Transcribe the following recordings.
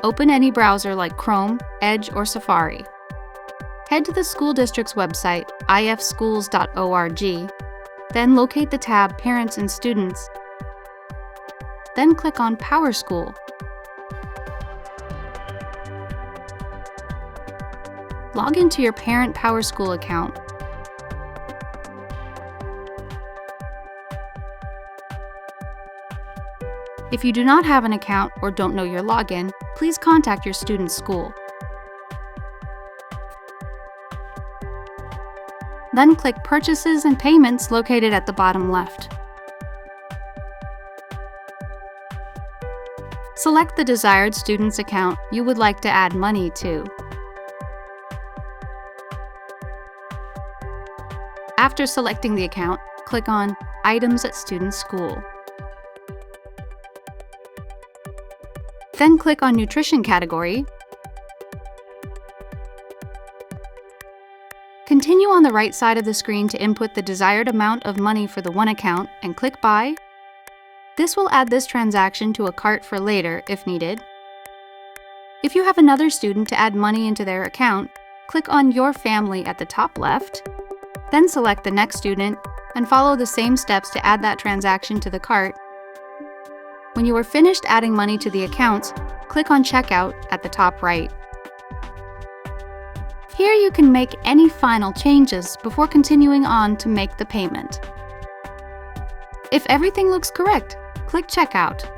open any browser like Chrome, Edge, or Safari. Head to the school district's website, ifschools.org, then locate the tab Parents and Students. Then click on PowerSchool. Log into your parent PowerSchool account. If you do not have an account or don't know your login, please contact your student's school. Then click Purchases and Payments located at the bottom left. Select the desired student's account you would like to add money to. After selecting the account, click on Items at Student's School. Then click on Nutrition category. Continue on the right side of the screen to input the desired amount of money for the one account and click Buy. This will add this transaction to a cart for later if needed. If you have another student to add money into their account, click on Your Family at the top left, then select the next student and follow the same steps to add that transaction to the cart. When you are finished adding money to the accounts, click on Checkout at the top right. Here you can make any final changes before continuing on to make the payment. If everything looks correct, click Checkout.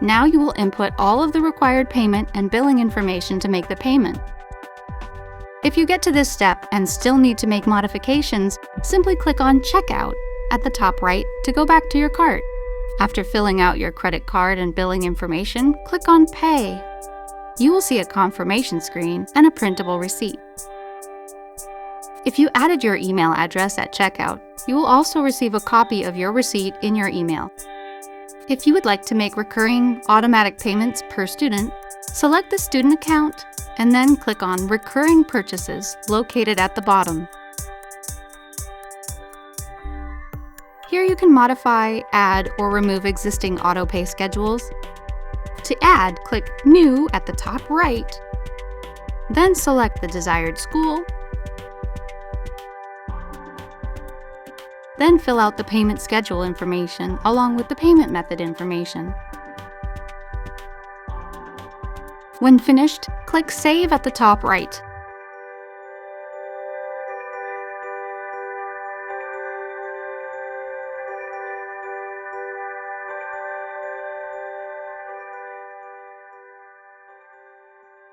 Now you will input all of the required payment and billing information to make the payment. If you get to this step and still need to make modifications, simply click on Checkout at the top right to go back to your cart. After filling out your credit card and billing information, click on Pay. You will see a confirmation screen and a printable receipt. If you added your email address at checkout, you will also receive a copy of your receipt in your email. If you would like to make recurring automatic payments per student, select the student account and then click on Recurring Purchases located at the bottom. Here you can modify, add, or remove existing autopay schedules. To add, click New at the top right, then select the desired school, then fill out the payment schedule information along with the payment method information. When finished, click Save at the top right.